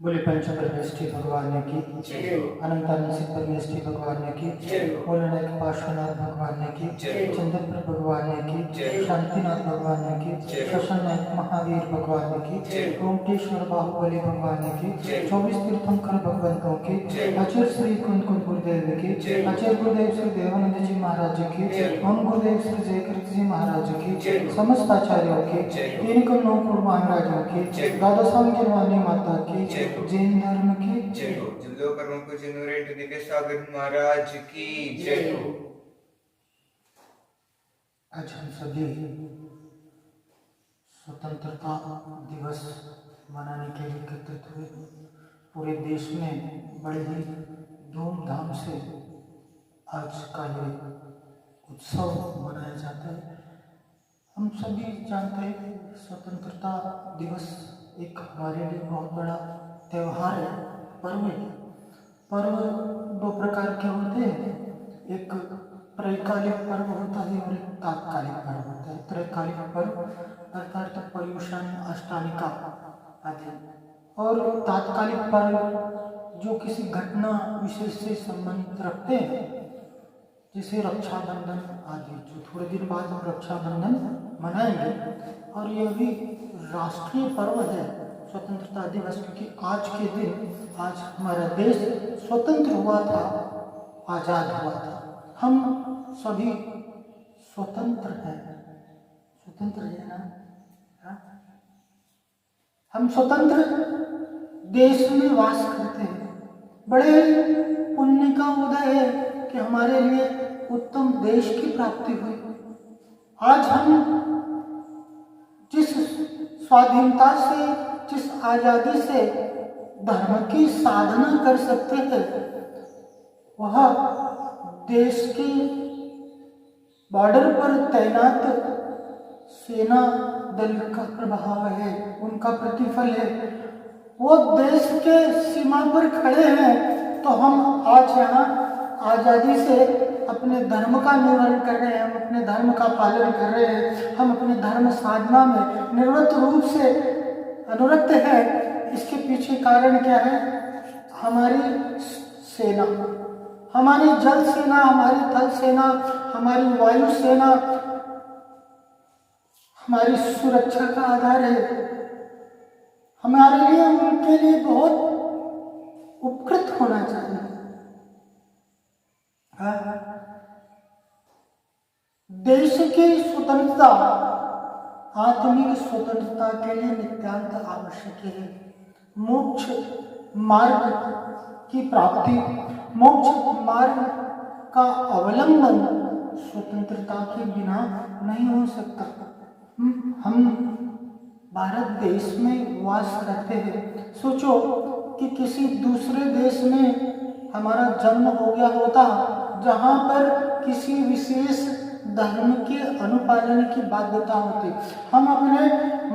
बोले पंचम परमेष्ठी भगवान ने की, अनंतानंद परमेष्ठी भगवान ने की, भोलेनाथ पार्श्वनाथ भगवान ने की, चंद्रपुर भगवान ने की, शांतिनाथ भगवान ने की, शशनाथ महावीर भगवान ने की, ओमकेश्वर बाहुबली भगवान ने की, 24 तीर्थंकर भगवंतों की, आचार्य श्री कुंद गुरुदेव की, आचार्य गुरुदेव श्री देवानंद जी महाराज की, ओम गुरुदेव श्री जयकृत जी महाराज की, समस्त आचार्यों की, तीन करोड़ महाराजों की, द्वादशांग जन्मानी माता की, जैन धर्म की जय हो। जिल्लो कर्म को जिनोरेंट दिखे सागर महाराज की जय हो। आज हम सभी स्वतंत्रता दिवस मनाने के लिए एकत्रित हुए। पूरे देश में बड़े ही धूमधाम से आज का ये उत्सव मनाया जाता है। हम सभी जानते हैं कि स्वतंत्रता दिवस एक हमारे लिए बहुत बड़ा त्यौहार है, पर्व है। पर्व दो प्रकार के होते हैं, एक त्रैकालिक पर्व होता है और एक तात्कालिक पर्व होता है। त्रैकालिक पर्व अर्थात पर्युषण, अष्टानिका आदि, और तात्कालिक पर्व जो किसी घटना विशेष से संबंध रखते हैं, जैसे रक्षाबंधन आदि, जो थोड़े दिन बाद हम रक्षाबंधन मनाएंगे। और यह भी राष्ट्रीय पर्व है स्वतंत्रता दिवस, क्योंकि आज के दिन, आज हमारा देश स्वतंत्र हुआ था, आज़ाद हुआ था। हम सभी स्वतंत्र हैं, स्वतंत्र है ना? हम स्वतंत्र देश में वास करते हैं। बड़े पुण्य का उदय है कि हमारे लिए उत्तम देश की प्राप्ति हुई। आज हम जिस स्वाधीनता से, जिस आजादी से धर्म की साधना कर सकते हैं, वह देश के बॉर्डर पर तैनात सेना दल का प्रभाव है, उनका प्रतिफल है। वो देश के सीमा पर खड़े हैं, तो हम आज यहाँ आज़ादी से अपने धर्म का निर्वहन कर रहे हैं, हम अपने धर्म का पालन कर रहे हैं, हम अपने धर्म साधना में निरंतर रूप से अनुरक्त हैं। इसके पीछे कारण क्या है? हमारी सेना, हमारी जल सेना, हमारी थल सेना, हमारी वायु सेना हमारी सुरक्षा का आधार है। हमारे लिए, उनके लिए बहुत उपकृत होना चाहिए। देश की स्वतंत्रता आत्मिक स्वतंत्रता के लिए नित्यांत आवश्यक है। मोक्ष मार्ग की प्राप्ति, मोक्ष मार्ग का अवलंबन स्वतंत्रता के बिना नहीं हो सकता। हम भारत देश में वास करते हैं। सोचो कि किसी दूसरे देश में हमारा जन्म हो गया होता, जहाँ पर किसी विशेष धर्म के अनुपालन की बाध्यता होती। हम अपने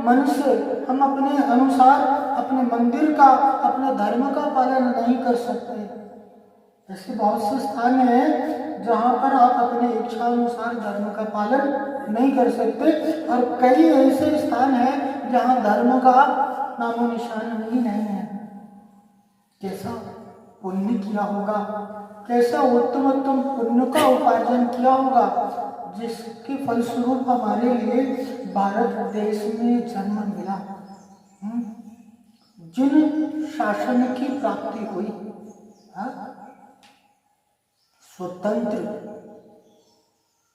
मन से, हम अपने अनुसार अपने मंदिर का, अपने धर्म का पालन नहीं कर सकते। ऐसे बहुत से स्थान हैं जहाँ पर आप अपने इच्छा अनुसार धर्म का पालन नहीं कर सकते, और कई ऐसे स्थान हैं जहाँ धर्म का नामो निशान ही नहीं है। कैसा पुण्य किया होगा, कैसा उत्तम उत्तम पुण्य का उपार्जन किया होगा, जिसके फलस्वरूप हमारे लिए भारत देश में जन्म मिला, जिन शासन की प्राप्ति हुई। स्वतंत्र,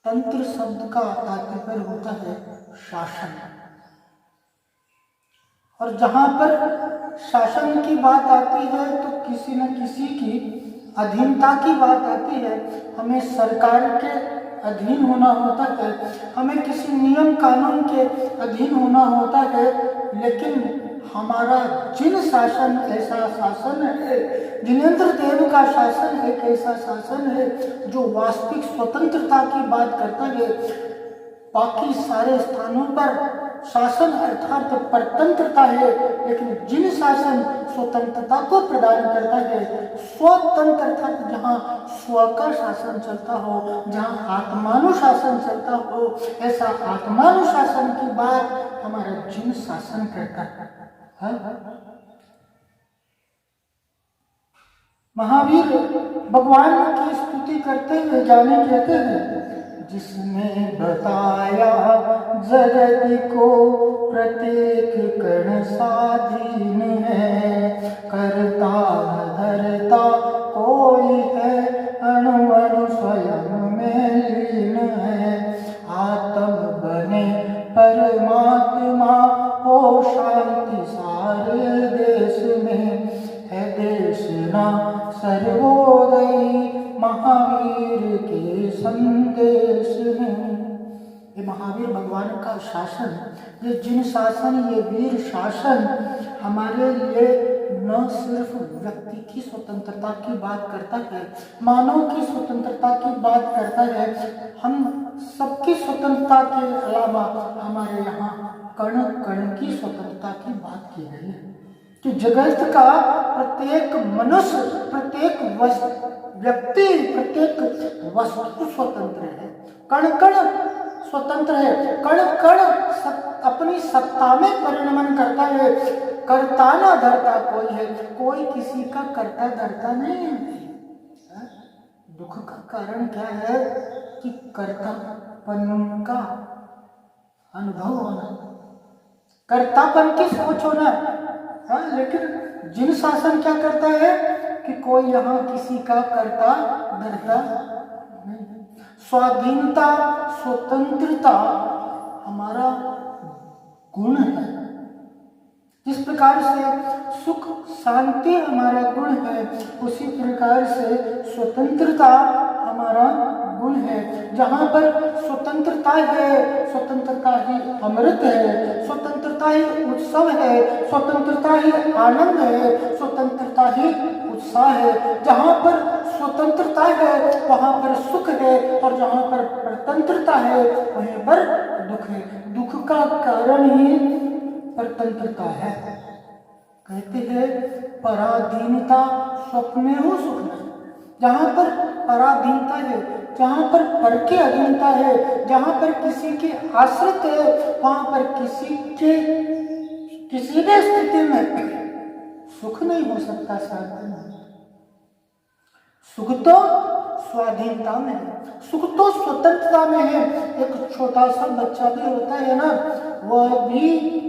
तंत्र शब्द का तात्पर्य होता है शासन, और जहां पर शासन की बात आती है तो किसी न किसी की अधीनता की बात आती है। हमें सरकार के अधीन होना होता है, हमें किसी नियम कानून के अधीन होना होता है। लेकिन हमारा जिन शासन ऐसा शासन है, जिनेंद्र देव का शासन एक ऐसा शासन है जो वास्तविक स्वतंत्रता की बात करता है। बाकी सारे स्थानों पर शासन अर्थात परतंत्रता है, लेकिन जिन शासन स्वतंत्रता को प्रदान करता है, स्वतंत्र अर्थात जहाँ स्व का शासन चलता हो, जहाँ आत्मानुशासन चलता हो, ऐसा आत्मानुशासन की बात हमारा जिन शासन करता है। महावीर भगवान की स्तुति करते हुए जाने कहते हैं, जिसने बताया जगत को प्रत्येक कण स्वाधीन है, करता न धरता कोई है, अणु अणु स्वयं में लीन है, आत्म बने परमात्मा हो शांति सारे देश में, है देश ना सर्वोदयी महावीर के संदेश में। ये महावीर भगवान का शासन, ये जिन शासन, ये वीर शासन हमारे लिए न सिर्फ व्यक्ति की स्वतंत्रता की बात करता है, मानव की स्वतंत्रता की बात करता है, हम सबकी स्वतंत्रता के अलावा हमारे यहाँ कण कण की स्वतंत्रता की बात की गई है कि जगत का प्रत्येक मनुष्य, प्रत्येक व्यक्ति, प्रत्येक वस्तु स्वतंत्र है, कण कण स्वतंत्र है, कण कण अपनी सत्ता में परिणमन करता है, कर्ता ना धरता कोई है, कोई किसी का कर्ता धरता नहीं है। दुख का कारण क्या है कि कर्तापन का अनुभव होना, कर्तापन की सोच होना। लेकिन जिन शासन क्या करता है कि कोई यहाँ किसी का कर्ता धरता नहीं। स्वाधीनता, स्वतंत्रता हमारा गुण है। जिस प्रकार से सुख शांति हमारा गुण है, उसी प्रकार से स्वतंत्रता हमारा गुण है। जहाँ पर स्वतंत्रता है, स्वतंत्रता ही अमृत है, स्वतंत्रता ही उत्सव है, स्वतंत्रता ही आनंद है, स्वतंत्रता ही उत्साह है। जहाँ पर स्वतंत्रता है वहाँ पर सुख है, और जहाँ पर स्वतंत्रता है वहीं पर दुख है। दुख का कारण ही परतंत्रता है। कहते हैं पराधीनता स्वप्ने हो सुख में। जहाँ पर पराधीनता है, जहाँ पर पर के अधीनता है, जहाँ पर किसी के आश्रित है, वहाँ पर किसी भी स्थिति में सुख नहीं हो सकता। शांति में सुख तो स्वाधीनता में है, सुख तो स्वतंत्रता में है। एक छोटा सा बच्चा भी होता है ना, वह भी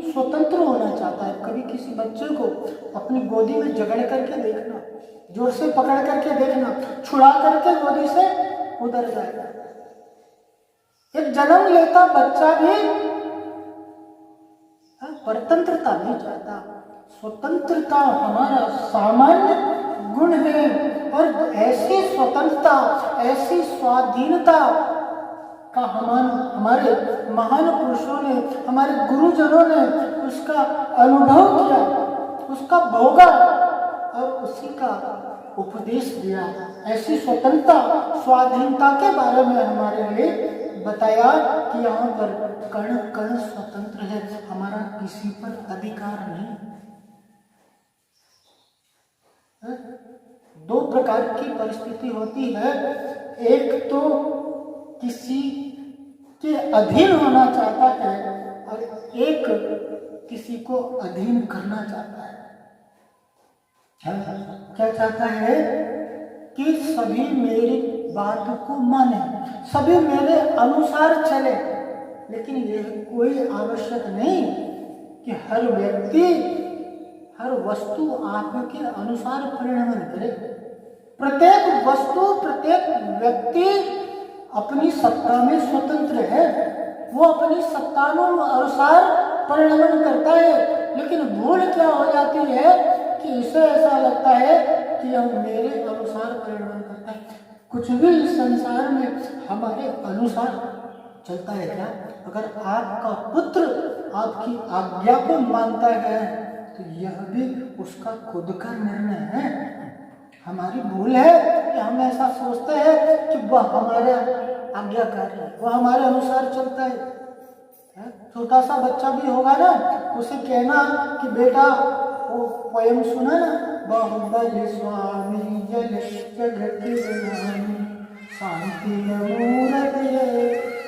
स्वतंत्र होना चाहता है। कभी किसी बच्चे को अपनी गोदी में जकड़ करके देखना, जोर से पकड़ करके देखना, छुड़ा करके गोदी से उधर जाएगा। एक जन्म लेता बच्चा भी परतंत्रता नहीं चाहता। स्वतंत्रता हमारा सामान्य गुण है, और ऐसी स्वतंत्रता, ऐसी स्वाधीनता का हमारे महान पुरुषों ने, हमारे गुरुजनों ने उसका अनुभव किया, उसका भोगा और उसी का उपदेश दिया। ऐसी स्वतंत्रता, स्वाधीनता के बारे में हमारे लिए बताया कि यहाँ पर कण कण स्वतंत्र है, हमारा किसी पर अधिकार नहीं। दो प्रकार की परिस्थिति होती है, एक तो किसी के अधीन होना चाहता है, और एक किसी को अधीन करना चाहता है। क्या चाहता है कि सभी मेरी बात को माने, सभी मेरे अनुसार चले। लेकिन यह कोई आवश्यक नहीं कि हर व्यक्ति, हर वस्तु आपके अनुसार परिणमन करे। प्रत्येक वस्तु, प्रत्येक व्यक्ति अपनी सत्ता में स्वतंत्र है, वो अपनी सत्तानुसार परिणमन करता है। लेकिन भूल क्या हो जाती है कि इसे ऐसा लगता है कि हम मेरे अनुसार परिणमन करता है। कुछ भी इस संसार में हमारे अनुसार चलता है क्या? अगर आपका पुत्र आपकी आज्ञा को मानता है तो यह भी उसका खुद का निर्णय है। हमारी भूल है कि हम ऐसा सोचते हैं कि वह हमारे आज्ञाकारी है, वह हमारे अनुसार चलता है। छोटा सा बच्चा भी होगा ना, उसे कहना कि बेटा वो पोयम सुना ना, बाहुबली स्वामी जल जगत शांति मूर्ति।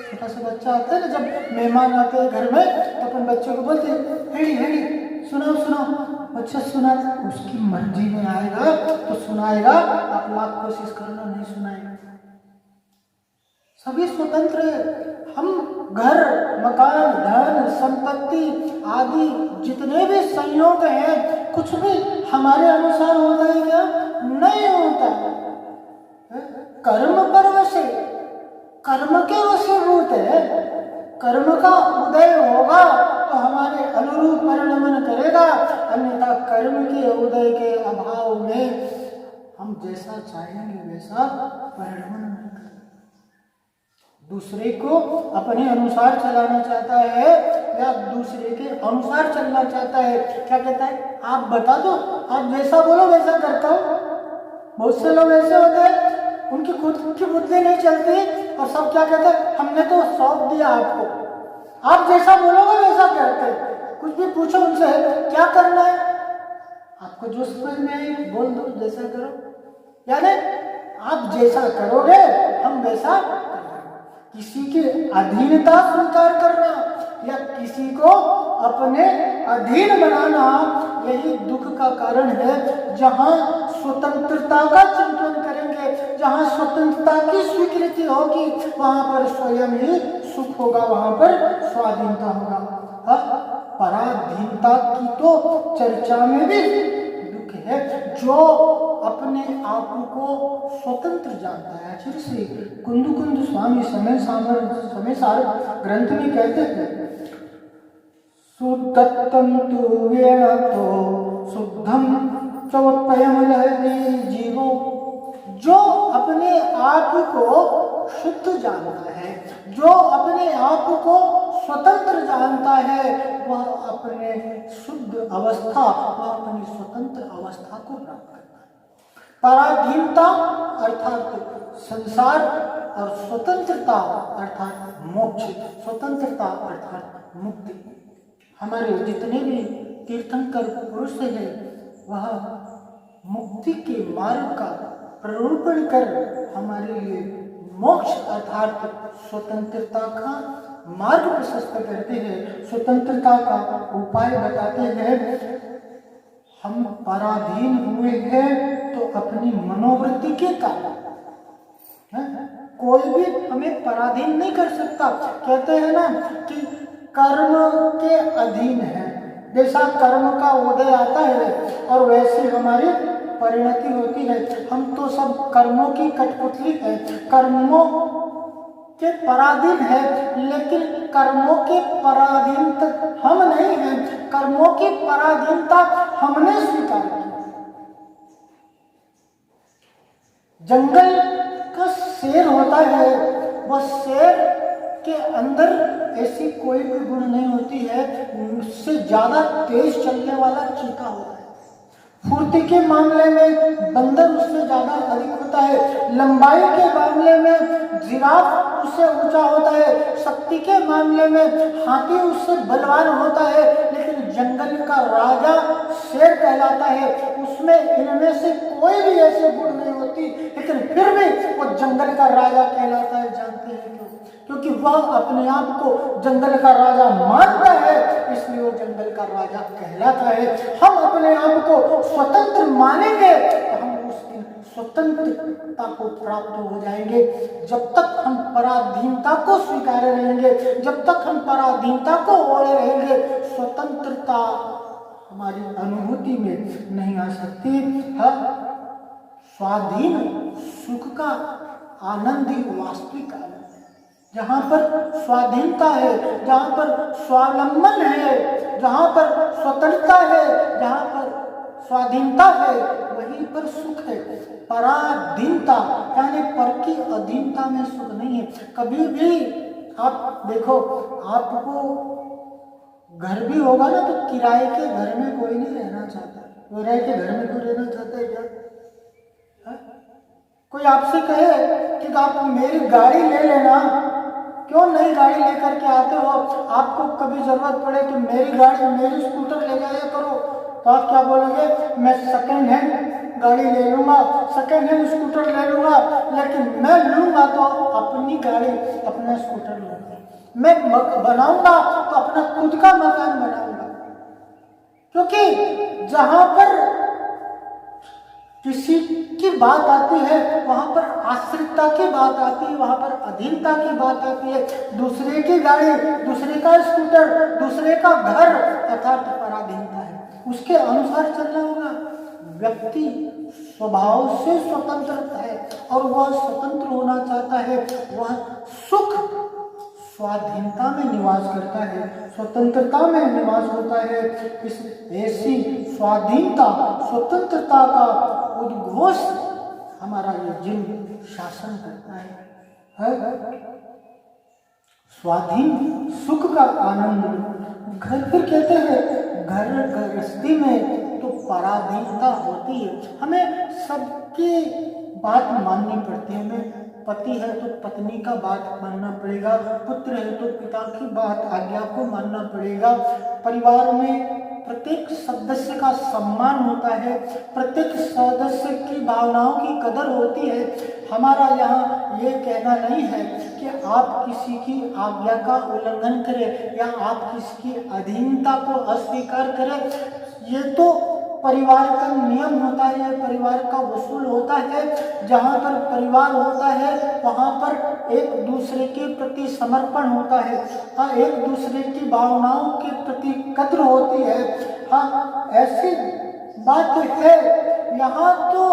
छोटा सा बच्चा आता है ना, जब मेहमान आते हैं घर में तो अपन बच्चों को बोलते हैं हेड़ी हेड़ी सुनाओ सुनाओ, अच्छा सुना, उसकी मर्जी में आएगा तो सुनाएगा, आप लाख कोशिश करना नहीं सुनाएगा। सभी स्वतंत्र है। हम घर, मकान, धन, संपत्ति आदि जितने भी संयोग हैं, कुछ भी हमारे अनुसार होता है क्या? नहीं होता। कर्म पर वश, कर्म के वशीभूत है। कर्म का उदय होगा तो हमारे अनुरूप परिणमन करेगा, अन्यथा कर्म के उदय के अभाव में हम जैसा चाहेंगे वैसा परिणमन नहीं करेंगे। दूसरे को अपने अनुसार चलाना चाहता है या दूसरे के अनुसार चलना चाहता है, क्या कहता है? आप बता दो, आप जैसा बोलो वैसा करता हूँ। बहुत से लोग ऐसे होते हैं, उनकी खुद की बुद्धि नहीं चलती और सब क्या कहते हैं? हमने तो सौंप दिया आपको, आप जैसा बोलोगे वैसा करते। कुछ भी पूछो उनसे, क्या करना है? आपको जो समझ में आई बोल दो, जैसा करो। यानी आप जैसा करोगे हम वैसा। किसी की अधीनता स्वीकार करना या किसी को अपने अधीन बनाना, यही दुख का कारण है। जहाँ स्वतंत्रता का चिंतन करेंगे, जहाँ स्वतंत्रता की स्वीकृति होगी, वहाँ पर स्वयं ही सुख होगा, वहाँ पर स्वाधीनता होगा। पराधीनता की तो चर्चा में भी दुख है। जो अपने आप को स्वतंत्र जानता है, आखिर से कुंदु स्वामी समय सार ग्रंथ में कहते हैं, सुदत्तम तु वेणतो शुद्धम चौत्पयम लहरी जीवो। जो अपने आप को शुद्ध जानता है, जो अपने आप को स्वतंत्र जानता है, वह अपने शुद्ध अवस्था, वह अपनी स्वतंत्र अवस्था को प्राप्त करता है। पराधीनता अर्थात संसार और स्वतंत्रता अर्थात मोक्ष, स्वतंत्रता अर्थात मुक्ति। हमारे जितने भी तीर्थंकर पुरुष हैं, वह मुक्ति के मार्ग का प्ररूपण कर हमारे लिए मोक्ष अर्थात स्वतंत्रता का मार्ग प्रशस्त करते हैं, स्वतंत्रता का उपाय बताते हैं। हम पराधीन हुए हैं तो अपनी मनोवृत्ति के कारण, कोई भी हमें पराधीन नहीं कर सकता। कहते हैं ना कि कर्म के अधीन है, जैसा कर्म का उदय आता है और वैसे हमारी परिणति होती है। हम तो सब कर्मों की कठपुतली है, कर्मों के पराधीन है, लेकिन कर्मों के पराधीन तक हम नहीं हैं। कर्मों की पराधीनता हमने स्वीकार की। जंगल का शेर होता है, वह शेर के अंदर ऐसी कोई भी गुण नहीं होती है, उससे ज्यादा तेज चलने वाला चीता होता है। फुर्ती के मामले में बंदर उससे ज्यादा अधिक होता है, लंबाई के मामले में जिराफ उससे ऊंचा होता है, शक्ति के मामले में हाथी उससे बलवान होता है, लेकिन जंगल का राजा शेर कहलाता है। उसमें इनमें से कोई भी ऐसे गुण नहीं होती, लेकिन फिर भी वो जंगल का राजा कहलाता है। जानते हैं क्यों? क्योंकि वह अपने आप को जंगल का राजा मानता है, इसलिए वो जंगल का राजा कहलाता है। हम अपने आप को स्वतंत्र मानेंगे तो हम उस दिन स्वतंत्रता को प्राप्त हो जाएंगे। जब तक हम पराधीनता को स्वीकार रहेंगे, जब तक हम पराधीनता को ओढ़े रहेंगे, स्वतंत्रता हमारी अनुभूति में नहीं आ सकती। स्वाधीन सुख का आनंद ही वास्तविक आनंद है। जहाँ पर स्वाधीनता है, जहाँ पर स्वावलंबन है, जहाँ पर स्वतंत्रता है, जहाँ पर स्वाधीनता है, वहीं पर सुख है। पराधीनता यानी पर की अधीनता में सुख नहीं है। कभी भी आप देखो, आपको घर भी होगा ना, तो किराए के घर में कोई नहीं रहना चाहता। किराए के घर में कोई रहना चाहता है क्या? कोई आपसे कहे कि आप मेरी गाड़ी ले लेना, क्यों नई गाड़ी लेकर के आते हो? आपको कभी जरूरत पड़े कि मेरी गाड़ी, मेरी स्कूटर ले जाया करो, तो आप क्या बोलोगे? मैं सेकेंड हैंड गाड़ी ले लूंगा, सेकेंड हैंड स्कूटर ले लूंगा, लेकिन मैं लूंगा तो अपनी गाड़ी, अपना स्कूटर लूंगा। मैं बनाऊंगा तो अपना खुद का मकान बनाऊंगा। क्योंकि जहां पर किसी की बात आती है वहां पर आश्रितता की बात आती है, वहां पर अधीनता की बात आती है। दूसरे की गाड़ी, दूसरे का स्कूटर, दूसरे का घर अर्थात पराधीनता है, उसके अनुसार चलना होगा। व्यक्ति स्वभाव से स्वतंत्र है और वह स्वतंत्र होना चाहता है, वह सुख स्वाधीनता में निवास करता है, स्वतंत्रता में निवास होता है। इस ऐसी स्वाधीनता स्वतंत्रता का उद्घोष हमारा ये जीवन शासन करता है? स्वाधीन सुख का आनंद। घर फिर कहते हैं घर गृहस्थी में तो पराधीनता होती है, हमें सबकी बात माननी पड़ती है। हमें पति है तो पत्नी का बात मानना पड़ेगा, पुत्र है तो पिता की बात आज्ञा को मानना पड़ेगा। परिवार में प्रत्येक सदस्य का सम्मान होता है, प्रत्येक सदस्य की भावनाओं की कदर होती है। हमारा यहाँ ये कहना नहीं है कि आप किसी की आज्ञा का उल्लंघन करें या आप किसी की अधीनता को अस्वीकार करें। ये तो परिवार का नियम होता है, परिवार का वसूल होता है। जहाँ पर परिवार होता है वहाँ पर एक दूसरे के प्रति समर्पण होता है, हाँ, एक दूसरे की भावनाओं के प्रति कद्र होती है। हाँ, ऐसी बात है। यहाँ तो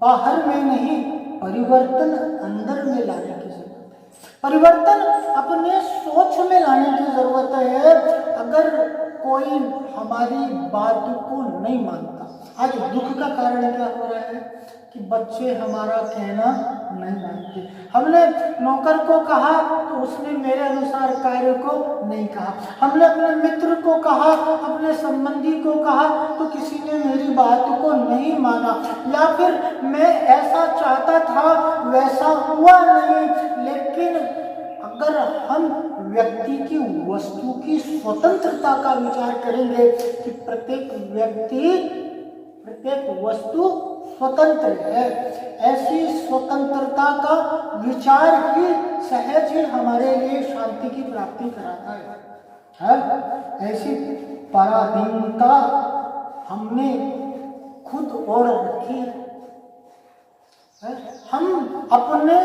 बाहर में नहीं, परिवर्तन अंदर में लाने की जरूरत है, परिवर्तन अपने सोच में लाने की जरूरत है। अगर कोई हमारी बात को नहीं मानता, आज दुख का कारण क्या हो रहा है कि बच्चे हमारा कहना नहीं मानते। हमने नौकर को कहा तो उसने मेरे अनुसार कार्य को नहीं कहा, हमने अपने मित्र को कहा, अपने संबंधी को कहा तो किसी ने मेरी बात को नहीं माना, या फिर मैं ऐसा चाहता था वैसा हुआ नहीं। लेकिन अगर हम व्यक्ति की वस्तु की स्वतंत्रता का विचार करेंगे कि प्रत्येक व्यक्ति प्रत्येक वस्तु स्वतंत्र है, ऐसी स्वतंत्रता का विचार ही सहज ही हमारे लिए शांति की प्राप्ति कराता है? ऐसी पराधीनता हमने खुद ओढ़ रखी है। हम अपने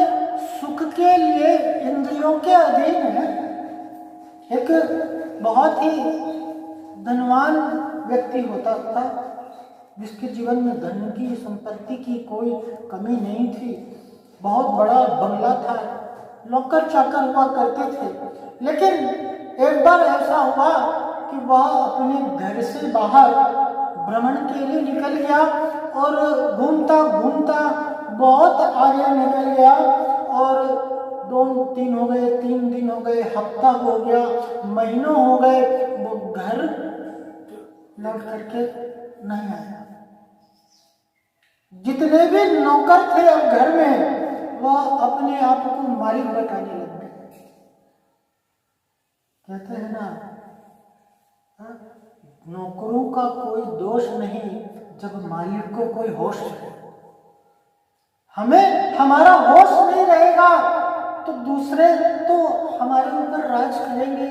सुख के लिए इंद्रियों के अधीन हैं। एक बहुत ही धनवान व्यक्ति होता था जिसके जीवन में धन की संपत्ति की कोई कमी नहीं थी, बहुत बड़ा बंगला था, नौकर चाकर हुआ करते थे। लेकिन एक बार ऐसा हुआ कि वह अपने घर से बाहर भ्रमण के लिए निकल गया और घूमता घूमता बहुत आगे निकल गया और 2 दिन हो गए, 3 दिन हो गए, हफ्ता हो गया, महीनों हो गए, वो घर लौट करके नहीं आया। जितने भी नौकर थे अब घर में वह अपने आप को मालिक बताने लग गए। कहते हैं ना, नौकरों का कोई दोष नहीं जब मालिक को कोई होश है। हमें हमारा होश नहीं रहेगा तो दूसरे तो हमारे ऊपर राज करेंगे।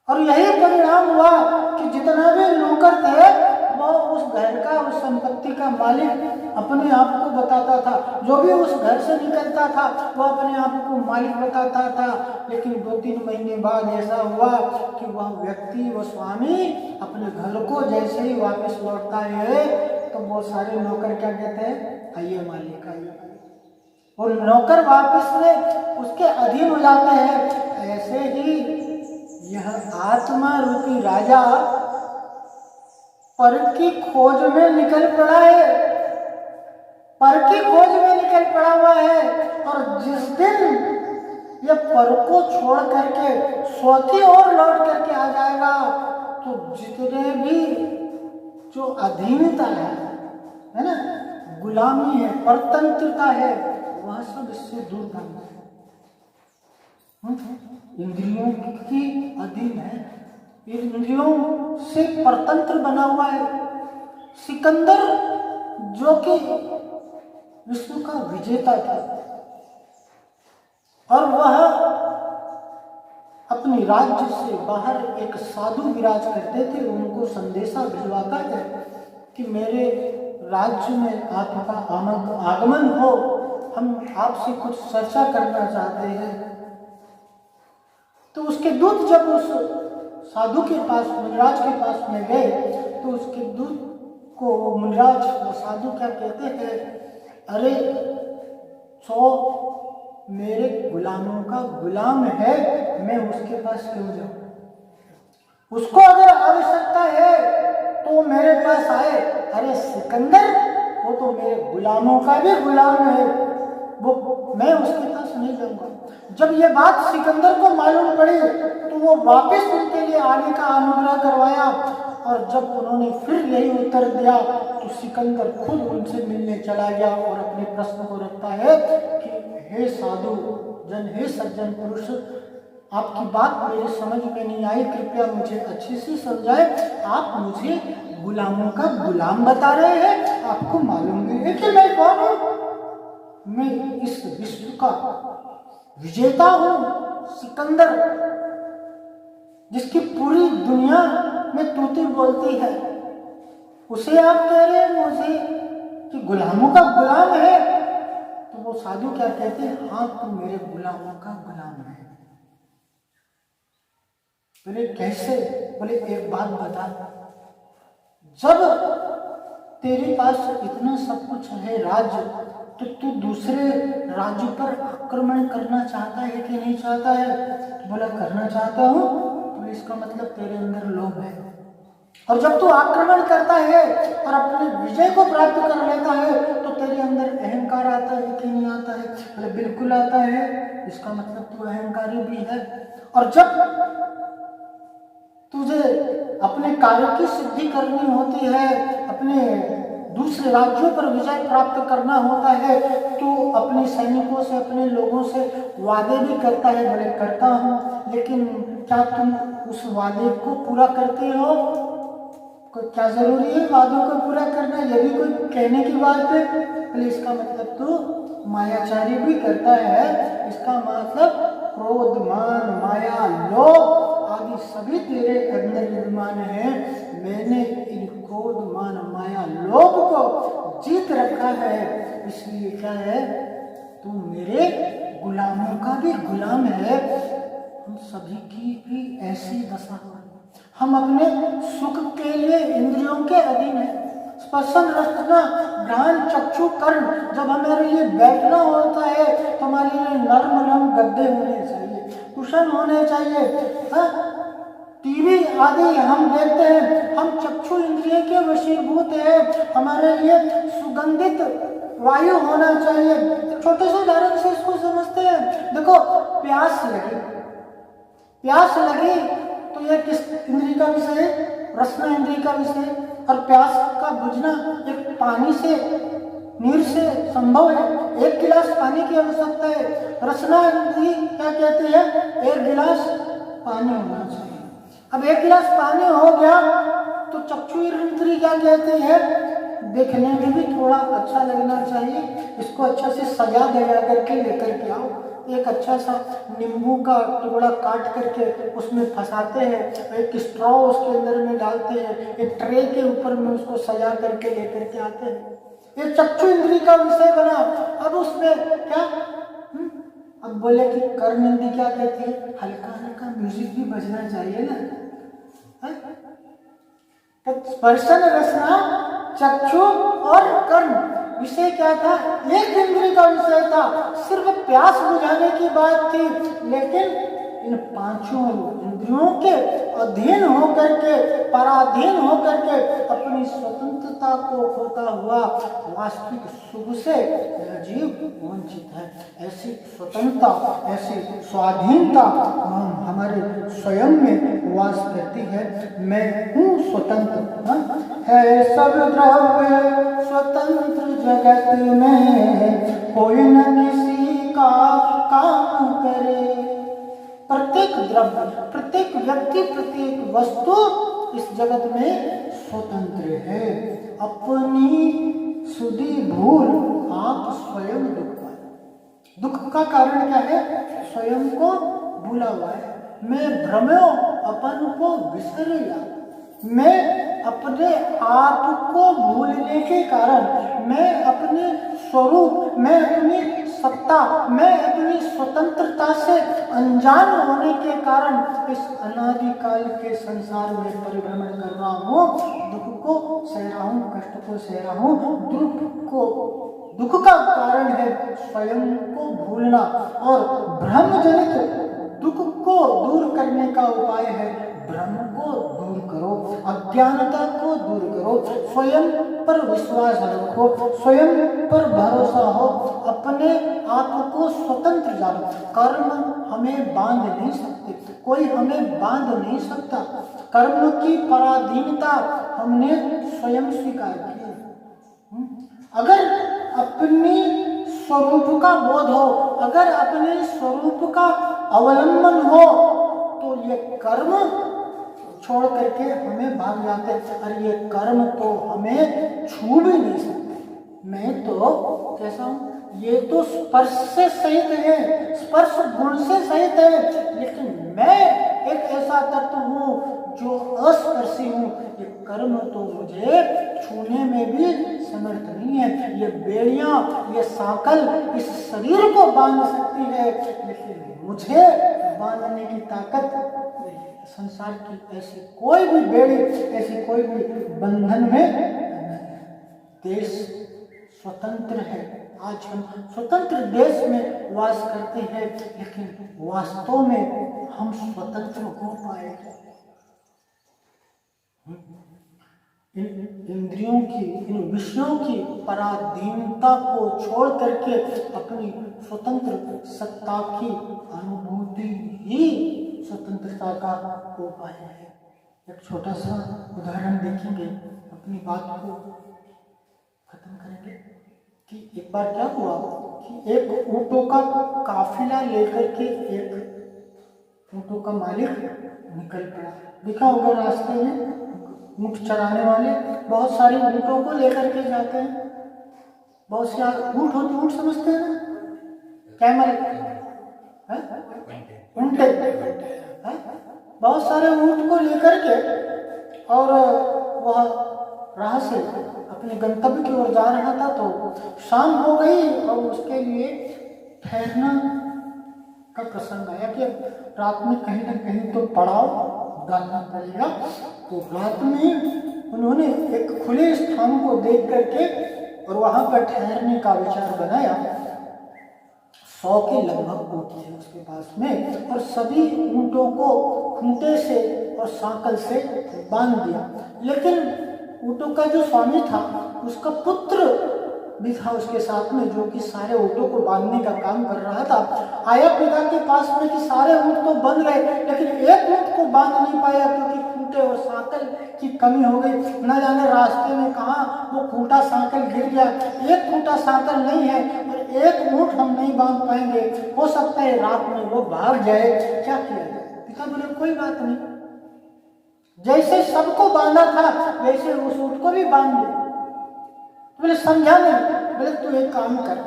और यही परिणाम हुआ कि जितना भी नौकर थे वो उस घर का, उस संपत्ति का मालिक अपने आप को बताता था। जो भी उस घर से निकलता था वो अपने आप को मालिक बताता था। लेकिन 2-3 महीने बाद ऐसा हुआ कि वह व्यक्ति, वो स्वामी अपने घर को जैसे ही वापस लौटता है तो वो सारे नौकर क्या कहते हैं, आइए मालिक आइए। और नौकर वापस में उसके अधीन हो जाते हैं। ऐसे ही यह आत्मा रूपी राजा पर की खोज में निकल पड़ा है, पर की खोज में निकल पड़ा हुआ है। और जिस दिन यह पर को छोड़ करके स्व की ओर लौट करके आ जाएगा तो जितने भी जो अधीनता है ना, गुलामी है, परतंत्रता है, वह सब इससे दूर भागना है। इंद्रियों की अधीन है, इंद्रियों से परतंत्र बना हुआ है। सिकंदर जो कि विश्व का विजेता था और वह अपनी राज्य से बाहर एक साधु विराज करते थे, उनको संदेशा भिजवाता है कि मेरे राज्य में आपका आगमन हो, हम आपसे कुछ चर्चा करना चाहते हैं। तो उसके दूत जब उस साधु के पास, मुनिराज के पास में गए, तो उसके दूत को मुनिराज, वो साधु क्या कहते हैं, अरे मेरे गुलामों का गुलाम है, मैं उसके पास क्यों जाऊं? उसको अगर आवश्यकता है तो मेरे पास आए। अरे सिकंदर, वो तो मेरे गुलामों का भी गुलाम है, वो मैं उसके पास नहीं जाऊंगा। जब ये बात सिकंदर को मालूम पड़ी तो वो वापस उनके लिए आने का अनुग्रह करवाया, और जब उन्होंने फिर यही उत्तर दिया तो सिकंदर खुद उनसे मिलने चला गया और अपने प्रश्न को रखता है कि हे साधु जन, हे सज्जन पुरुष, आपकी बात मेरे समझ में नहीं आई, कृपया मुझे अच्छे से समझाए। आप मुझे गुलामों का गुलाम बता रहे हैं, आपको मालूम नहीं है कि मैं कौन हूं? मैं इस विश्व का विजेता हूं, सिकंदर, जिसकी पूरी दुनिया में तूती बोलती है, उसे आप कह रहे हैं मुझे कि गुलामों का गुलाम है? तो वो साधु क्या कहते हैं, हाँ तू मेरे गुलामों का गुलाम है। बोले कैसे? बोले एक बात बता, जब तेरे पास इतना सब कुछ है राज्य, तो तू दूसरे राज्य पर आक्रमण करना चाहता है कि नहीं चाहता है? बोला करना चाहता हूँ। तो इसका मतलब तेरे अंदर लोभ है, और जब तू आक्रमण करता है और अपने विजय को प्राप्त कर लेता है तो तेरे अंदर अहंकार आता है कि नहीं आता है? बोले बिल्कुल आता है, इसका मतलब तू अहंकारी भी है। और जब तुझे अपने कार्य की सिद्धि करनी होती है, अपने दूसरे राज्यों पर विजय प्राप्त करना होता है, तो अपने सैनिकों से, अपने लोगों से वादे भी करता है। बोले करता हूँ, लेकिन क्या तुम उस वादे को पूरा करते हो? क्या जरूरी है वादों को पूरा करना? ये भी कोई कहने की बात है? बोले इसका मतलब तू मायाचारी भी करता है, इसका मतलब क्रोध, मान, माया, लोभ आदि सभी तेरे अंदर विद्यमान है। मैंने इन क्रोध, मान, माया, लोभ को जीत रखा है, इसलिए क्या है, तू मेरे गुलामों का भी गुलाम है। हम सभी की भी ऐसी दशा है, हम अपने सुख के लिए इंद्रियों के अधीन है। स्पर्शन, रसना, घ्राण, चक्षु, कर्ण, जब हमारे लिए बैठना होता है तो हमारे लिए नर्म नरम गद्दे होने चाहिए, कुशन होने चाहिए। टीवी आदि हम देखते हैं, हम चक्षु इंद्रिय के वशीभूत हैं, हमारे लिए सुगंधित वायु होना चाहिए। छोटे से उदाहरण से इसको समझते हैं। देखो, प्यास लगी तो यह किस इंद्रिय का विषय है? रसना इंद्रिय का विषय। और प्यास का बुझना एक पानी से, नीर से संभव है। एक गिलास पानी की आवश्यकता है। रसना इंद्रिय क्या कहते हैं? एक गिलास पानी होना चाहिए। अब एक गिलास पानी हो गया तो चक्षु इंद्रिय क्या कहते हैं? देखने में भी थोड़ा अच्छा लगना चाहिए, इसको अच्छा से सजा दया करके लेकर के आओ। एक अच्छा सा नींबू का टुकड़ा काट करके उसमें फंसाते हैं, एक स्ट्रॉ उसके अंदर में डालते हैं, एक ट्रे के ऊपर में उसको सजा करके लेकर के आते हैं। ये चक्षु इंद्रिय का विषय बना। अब उसमें क्या अब बोले कि कर्म इंद्रिय क्या कहती है? हल्का हल्का म्यूजिक भी बजना चाहिए ना। तो स्पर्शन, रसना, चक्षु और कर्म विषय क्या था? एक इंद्रिय का विषय था, सिर्फ प्यास बुझाने की बात थी। लेकिन इन पांचों इंद्रियों के अधीन होकर के, पराधीन होकर के अपनी स्वतंत्रता को खोता हुआ वास्तविक सुख से जीव वंचित है। ऐसी स्वतंत्रता, ऐसी स्वाधीनता हमारे स्वयं में वास करती है। मैं हूँ स्वतंत्र, है सब द्रव्य स्वतंत्र जगत में, कोई न किसी का काम करे। प्रत्येक द्रव्य, प्रत्येक व्यक्ति, प्रत्येक वस्तु इस जगत में स्वतंत्र है। अपनी सुधि भूल आप स्वयं दुख पाए। दुख का कारण क्या है? स्वयं को भूला हुआ है। मैं भ्रम्यो अपन को विसरिया। मैं अपने आप को भूलने के कारण, मैं अपने स्वरूप, मैं अपनी सत्ता, मैं अपनी स्वतंत्रता से अनजान होने के कारण इस अनादिकाल के संसार में परिभ्रमण कर रहा हूँ। दुख को सह रहा हूँ, कष्ट को सह रहा हूँ। दुख का कारण है स्वयं को भूलना, और भ्रम जनित दुख को दूर करने का उपाय है भ्रम को दूर करो, अज्ञानता को दूर करो, स्वयं पर विश्वास रखो, स्वयं पर भरोसा हो, अपने आप को स्वतंत्र जानो। कर्म हमें बांध नहीं सकते, कोई हमें बांध नहीं सकता। कर्म की पराधीनता हमने स्वयं स्वीकार की है। अगर अपने स्वरूप का बोध हो, अगर अपने स्वरूप का अवलंबन हो, तो ये कर्म छोड़ करके हमें भाग जाते हैं। और ये कर्म तो हमें छू भी नहीं सकते। मैं तो कैसा हूँ? ये तो स्पर्श से सहित है, स्पर्श गुण से सहित है, लेकिन मैं एक ऐसा तत्व हूँ जो अस्पर्शी हूँ। ये कर्म तो मुझे छूने में भी समर्थ नहीं है। ये बेड़ियां, ये सांकल इस शरीर को बांध सकती है, लेकिन मुझे बांधने की ताकत नहीं। संसार की ऐसी कोई भी बेड़ी, ऐसी कोई भी बंधन में नहीं। देश स्वतंत्र है। आज हम स्वतंत्र देश में वास करते हैं, लेकिन वास्तव में हम स्वतंत्र हो पाएंगे? इंद्रियों की, इन विषयों की पराधीनता को छोड़ करके अपनी स्वतंत्र सत्ता की अनुभूति ही स्वतंत्रता का उपाय है। एक छोटा सा उदाहरण देखेंगे, अपनी बात को खत्म करेंगे। कि एक बार क्या हुआ कि एक ऊँटों का काफिला लेकर के एक ऊँटों का मालिक निकल पड़ा। दिखा होगा रास्ते में ऊँट चराने वाले बहुत सारे ऊँटों को लेकर के जाते हैं। बहुत से ऊँट होते, ऊँट समझते हैं ना? क्या मालिक? ऊँटे। बहुत सारे ऊँट को लेकर के और वह राह से अपने गंतव्य की ओर जा रहा था। तो शाम हो गई और उसके लिए ठहरना का प्रसंग आया कि रात में कहीं ना कहीं तो पड़ाव डालना पड़ेगा। तो रात में उन्होंने एक खुले स्थान को देख करके और वहां पर ठहरने का विचार बनाया। 100 के लगभग ऊँट थे उसके पास में, और सभी ऊँटों को खूंटे से और सांकल से बांध दिया। लेकिन ऊँटों का जो स्वामी था, उसका पुत्र भी था उसके साथ में, जो कि सारे ऊँटों को बांधने का काम कर रहा था। आया पिता के पास में कि सारे ऊँट तो बंध गए, लेकिन एक ऊँट को बांध नहीं पाया क्योंकि खूंटे और सांकल की कमी हो गई। न जाने रास्ते में कहाँ वो खूंटा सांकल गिर गया। एक खूंटा सांकल नहीं है और एक ऊँट हम नहीं बांध पाएंगे, हो सकता है रात में वो भाग जाए। क्या किया जाए? पिता बोले कोई बात नहीं, जैसे सबको बांधा था वैसे उस ऊँट को भी बांध दे। बोले समझा नहीं। बोले तू एक काम कर,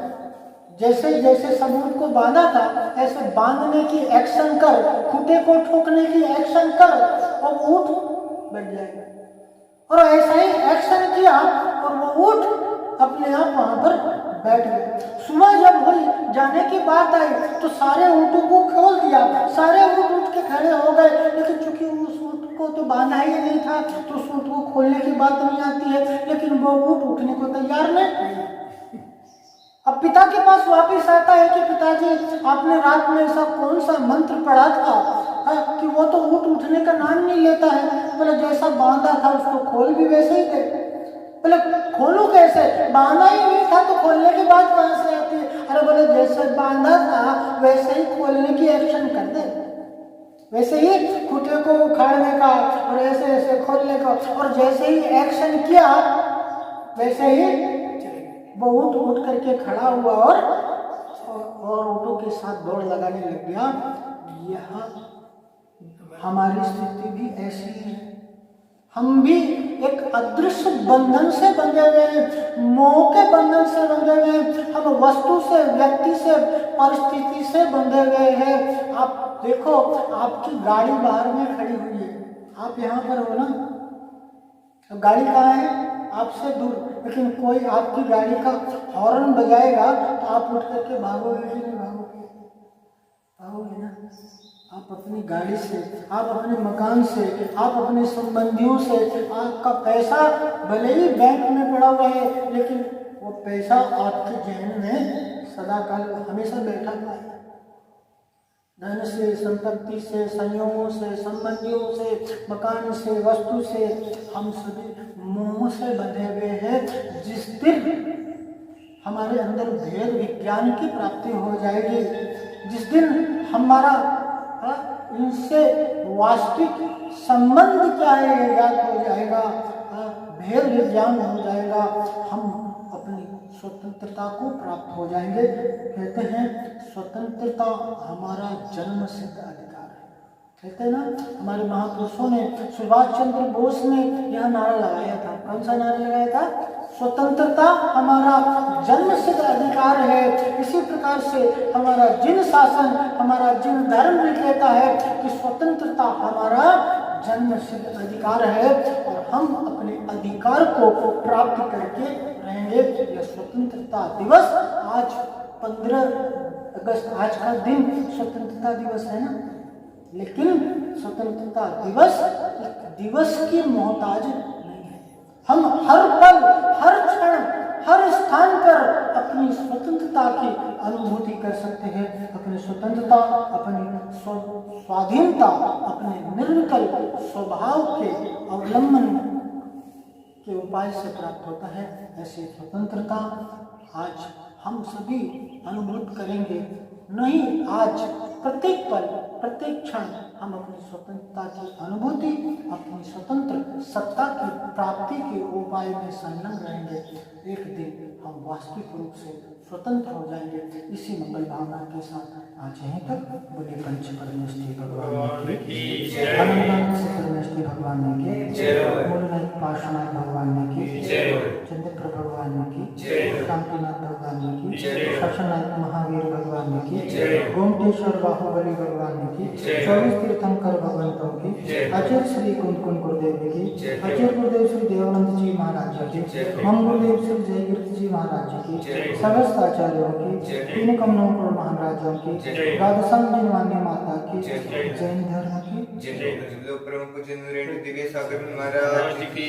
जैसे जैसे सब ऊँट को बांधा था ऐसे बांधने की एक्शन कर, खूंटे को ठोकने की एक्शन कर और ऊँट बैठ जाएगा। और ऐसा ही एक्शन किया और वो ऊँट अपने आप वहां पर बैठ गए। सुबह जब हुई, जाने की बात आई तो सारे ऊँटों को खोल दिया। सारे ऊँट उठ के खड़े हो गए, लेकिन चूंकि उस ऊँट को तो बांधा ही नहीं था तो उस ऊँट को खोलने की बात नहीं आती है। लेकिन वो ऊँट उठने को तैयार नहीं। अब पिता के पास वापिस आता है कि पिताजी आपने रात में ऐसा कौन सा मंत्र पढ़ा था कि वो तो ऊँट उठने का नाम नहीं लेता है। बोले जैसा बांधा था उसको खोल भी वैसे ही दे। बोले खोलूं कैसे? बांधा ही नहीं था तो खोलने की बात कहां से आती है? अरे बोले जैसे बांधा था वैसे ही खोलने की एक्शन कर दे, वैसे ही खूंटे को उखाड़ने का और ऐसे ऐसे खोलने का, और जैसे ही एक्शन किया वैसे ही वो ऊँट उठ करके खड़ा हुआ और ऊँटों के साथ दौड़ लगाने लग गया। यह हमारी स्थिति भी ऐसी है। हम भी एक अदृश्य बंधन से बंधे हुए हैं, मोह के बंधन से बंधे हुए हैं। हम वस्तु से, व्यक्ति से, परिस्थिति से बंधे हुए हैं। आप देखो, आपकी गाड़ी बाहर में खड़ी हुई है, आप यहाँ पर हो ना, अब गाड़ी कहाँ है? आपसे दूर, लेकिन कोई आपकी गाड़ी का हॉर्न बजाएगा तो आप उठ करके भागोगे कि नहीं भागोगे? भागोगे ना। आप अपनी गाड़ी से, आप अपने मकान से, आप अपने संबंधियों से, आपका पैसा भले ही बैंक में पड़ा हुआ है, लेकिन वो पैसा आपके जेब में सदाकाल हमेशा बैठा हुआ है। धन से, संपत्ति से, संयोगों से, संबंधियों से, मकान से, वस्तु से, हम सभी मोह से बंधे हुए हैं। जिस दिन हमारे अंदर भेद विज्ञान की प्राप्ति हो जाएगी, जिस दिन हमारा इनसे वास्तविक संबंध क्या है याद हो जाएगा, भेद विज्ञान हो जाएगा, हम अपनी स्वतंत्रता को प्राप्त हो जाएंगे। कहते हैं स्वतंत्रता हमारा जन्म सिद्ध अधिकार है। कहते हैं ना, हमारे महापुरुषों ने, सुभाष चंद्र बोस ने यह नारा लगाया था। कौन सा नारा लगाया था? स्वतंत्रता हमारा जन्म सिद्ध अधिकार है। इसी प्रकार से हमारा जिन शासन, हमारा जिन धर्म भी कहता है कि स्वतंत्रता हमारा जन्म सिद्ध अधिकार है, और हम अपने अधिकार को प्राप्त करके रहेंगे। यह स्वतंत्रता दिवस आज 15 अगस्त, आज का दिन स्वतंत्रता दिवस है ना, लेकिन स्वतंत्रता दिवस एक दिवस की मोहताज नहीं है। हम हर पल, हर क्षण, हर स्थान पर अपनी स्वतंत्रता की अनुभूति कर सकते हैं। अपनी स्वतंत्रता, अपनी स्वाधीनता, अपने निर्विकल स्वभाव के अवलंबन के उपाय से प्राप्त होता है। ऐसी स्वतंत्रता आज हम सभी अनुभूत करेंगे। नहीं, आज प्रत्येक पल, प्रत्येक क्षण हम अपनी स्वतंत्रता की अनुभूति, अपनी स्वतंत्र सत्ता की प्राप्ति के उपाय में संलग्न रहेंगे। एक दिन हम वास्तविक रूप से स्वतंत्र हो जाएंगे। इसी मंगल भावना के साथ आज यहीं तक। बोले पंच परमेश्वरी भगवान की जय, अनंत से परमेश्वरी भगवान की जय, मूलनाथ पार्श्वनाथ भगवान की जय, चंद्रप्रभ भगवान की जय, शांतिनाथ भगवान की जय, शशनाथ महावीर भगवान की जय, गोमटेश्वर बाहुबली भगवान की जय, 24 तीर्थंकर भगवंतों की जय, आचार्य श्री कुंद गुरुदेव की जय, आचार्य गुरुदेव श्री देवानंद जी महाराज की जय, हम गुरुदेव श्री जयकीर्ति जी महाराज की जय, समस्त आचार्यों की, तीन कमलों को महाराजों की, राधसम जिनवानी माता की, जैन धर्म की, प्रमुख महाराज की